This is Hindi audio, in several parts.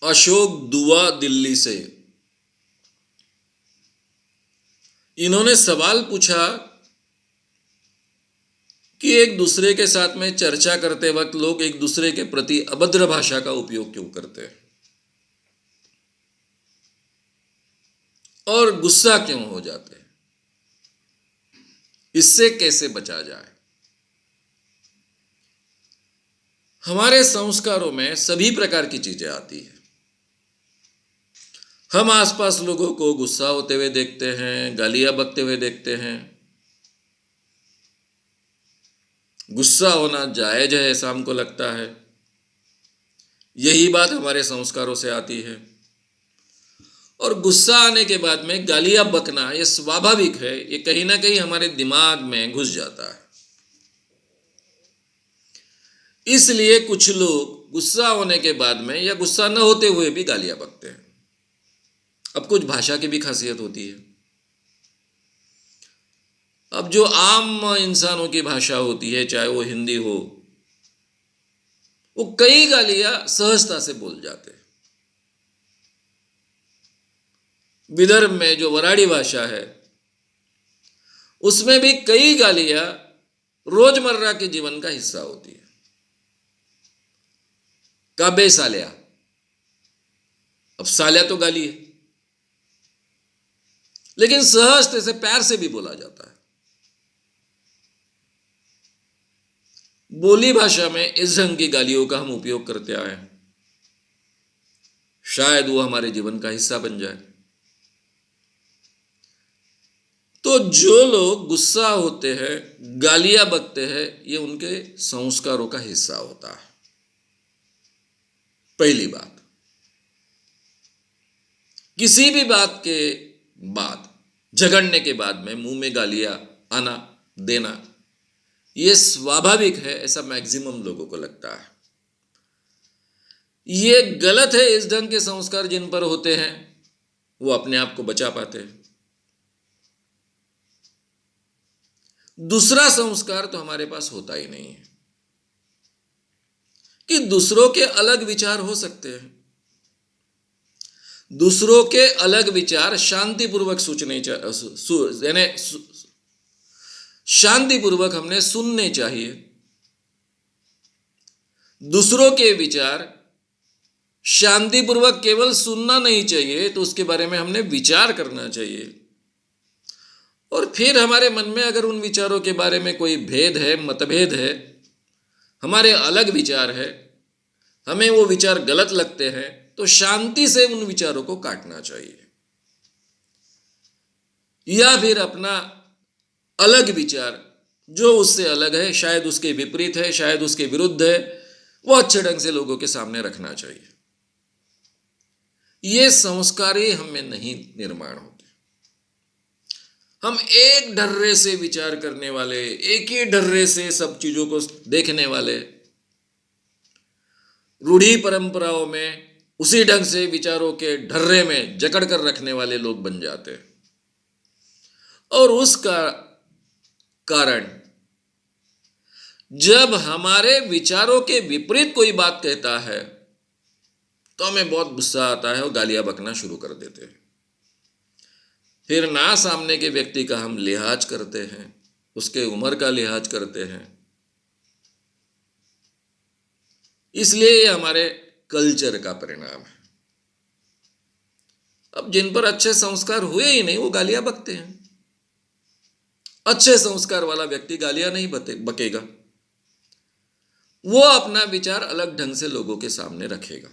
अशोक दुआ दिल्ली से। इन्होंने सवाल पूछा कि एक दूसरे के साथ में चर्चा करते वक्त लोग एक दूसरे के प्रति अभद्र भाषा का उपयोग क्यों करते हैं और गुस्सा क्यों हो जाते हैं, इससे कैसे बचा जाए। हमारे संस्कारों में सभी प्रकार की चीजें आती है। हम आसपास लोगों को गुस्सा होते हुए देखते हैं, गालियां बकते हुए देखते हैं। गुस्सा होना जायज है ऐसा हमको लगता है। यही बात हमारे संस्कारों से आती है। और गुस्सा आने के बाद में गालियां बकना यह स्वाभाविक है, ये कहीं ना कहीं हमारे दिमाग में घुस जाता है। इसलिए कुछ लोग गुस्सा होने के बाद में या गुस्सा न होते हुए भी गालियां बकते हैं। अब कुछ भाषा की भी खासियत होती है। अब जो आम इंसानों की भाषा होती है, चाहे वो हिंदी हो, वो कई गालियां सहजता से बोल जाते हैं। विदर्भ में जो वराड़ी भाषा है, उसमें भी कई गालियां रोजमर्रा के जीवन का हिस्सा होती है। काबे सालिया, अब सालिया तो गाली है, लेकिन सहजते से प्यार से भी बोला जाता है। बोली भाषा में इस ढंग की गालियों का हम उपयोग करते आए हैं, शायद वो हमारे जीवन का हिस्सा बन जाए। तो जो लोग गुस्सा होते हैं, गालियां बकते हैं, ये उनके संस्कारों का हिस्सा होता है। पहली बात, किसी भी बात के बाद, झगड़ने के बाद में मुंह में गालियां आना देना, यह स्वाभाविक है ऐसा मैक्सिमम लोगों को लगता है। ये गलत है। इस ढंग के संस्कार जिन पर होते हैं वो अपने आप को बचा पाते हैं। दूसरा संस्कार तो हमारे पास होता ही नहीं है कि दूसरों के अलग विचार हो सकते हैं। दूसरों के अलग विचार शांतिपूर्वक यानी शांतिपूर्वक हमने सुनने चाहिए। दूसरों के विचार शांतिपूर्वक केवल सुनना नहीं चाहिए, तो उसके बारे में हमने विचार करना चाहिए। और फिर हमारे मन में अगर उन विचारों के बारे में कोई भेद है, मतभेद है, हमारे अलग विचार है, हमें वो विचार गलत लगते हैं, तो शांति से उन विचारों को काटना चाहिए। या फिर अपना अलग विचार जो उससे अलग है, शायद उसके विपरीत है, शायद उसके विरुद्ध है, वो अच्छे ढंग से लोगों के सामने रखना चाहिए। ये संस्कार ही हमें नहीं निर्माण होते। हम एक ढर्रे से विचार करने वाले, एक ही ढर्रे से सब चीजों को देखने वाले, रूढ़ी परंपराओं में उसी ढंग से विचारों के ढर्रे में जकड़ कर रखने वाले लोग बन जाते हैं। और उसका कारण, जब हमारे विचारों के विपरीत कोई बात कहता है तो हमें बहुत गुस्सा आता है और गालियां बकना शुरू कर देते हैं। फिर ना सामने के व्यक्ति का हम लिहाज करते हैं, उसके उम्र का लिहाज करते हैं। इसलिए ये हमारे कल्चर का परिणाम है। अब जिन पर अच्छे संस्कार हुए ही नहीं, वो गालियां बकते हैं। अच्छे संस्कार वाला व्यक्ति गालियां नहीं बकेगा, वो अपना विचार अलग ढंग से लोगों के सामने रखेगा,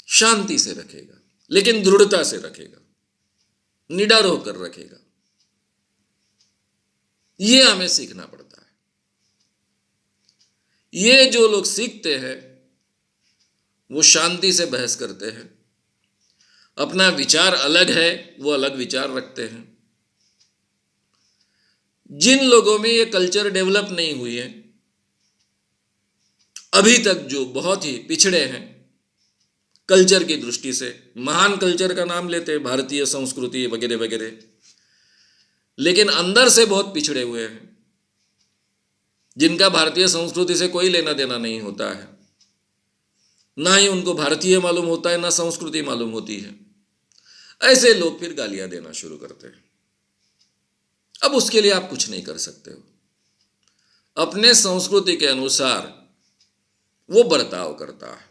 शांति से रखेगा, लेकिन दृढ़ता से रखेगा, निडर होकर रखेगा। ये हमें सीखना पड़ता है। ये जो लोग सीखते हैं वो शांति से बहस करते हैं। अपना विचार अलग है, वो अलग विचार रखते हैं। जिन लोगों में ये कल्चर डेवलप नहीं हुई है अभी तक, जो बहुत ही पिछड़े हैं कल्चर की दृष्टि से, महान कल्चर का नाम लेते हैं, भारतीय संस्कृति वगैरह वगैरह, लेकिन अंदर से बहुत पिछड़े हुए हैं, जिनका भारतीय संस्कृति से कोई लेना देना नहीं होता है, ना ही उनको भारतीय मालूम होता है, ना संस्कृति मालूम होती है। ऐसे लोग फिर गालियां देना शुरू करते हैं। अब उसके लिए आप कुछ नहीं कर सकते हो। अपने संस्कृति के अनुसार वो बर्ताव करता है,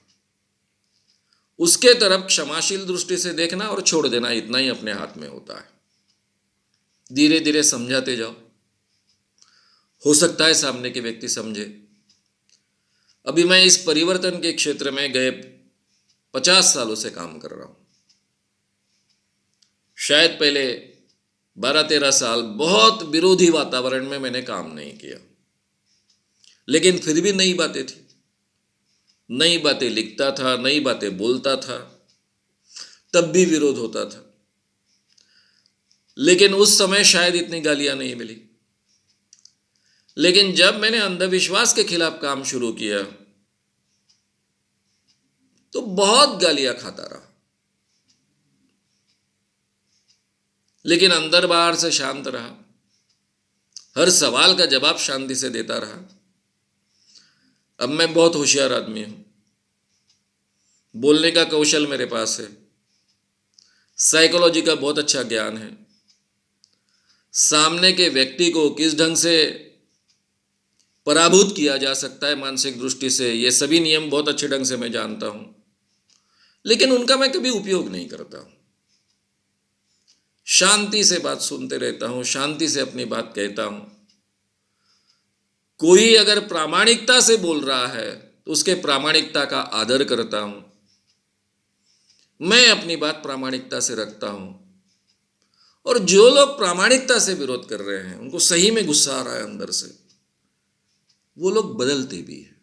उसके तरफ क्षमाशील दृष्टि से देखना और छोड़ देना, इतना ही अपने हाथ में होता है। धीरे धीरे समझाते जाओ, हो सकता है सामने के व्यक्ति समझे। अभी मैं इस परिवर्तन के क्षेत्र में गए 50 सालों से काम कर रहा हूं। शायद पहले 12-13 साल बहुत विरोधी वातावरण में मैंने काम नहीं किया, लेकिन फिर भी नई बातें थी, नई बातें लिखता था, नई बातें बोलता था, तब भी विरोध होता था। लेकिन उस समय शायद इतनी गालियां नहीं मिली। लेकिन जब मैंने अंधविश्वास के खिलाफ काम शुरू किया तो बहुत गालियां खाता रहा, लेकिन अंदर बाहर से शांत रहा, हर सवाल का जवाब शांति से देता रहा। अब मैं बहुत होशियार आदमी हूं, बोलने का कौशल मेरे पास है, साइकोलॉजी का बहुत अच्छा ज्ञान है, सामने के व्यक्ति को किस ढंग से पराभूत किया जा सकता है मानसिक दृष्टि से, ये सभी नियम बहुत अच्छे ढंग से मैं जानता हूं, लेकिन उनका मैं कभी उपयोग नहीं करता हूं। शांति से बात सुनते रहता हूं, शांति से अपनी बात कहता हूं। कोई अगर प्रामाणिकता से बोल रहा है तो उसके प्रामाणिकता का आदर करता हूं। मैं अपनी बात प्रामाणिकता से रखता हूं, और जो लोग प्रामाणिकता से विरोध कर रहे हैं, उनको सही में गुस्सा आ रहा है अंदर से, वो लोग बदलते भी हैं।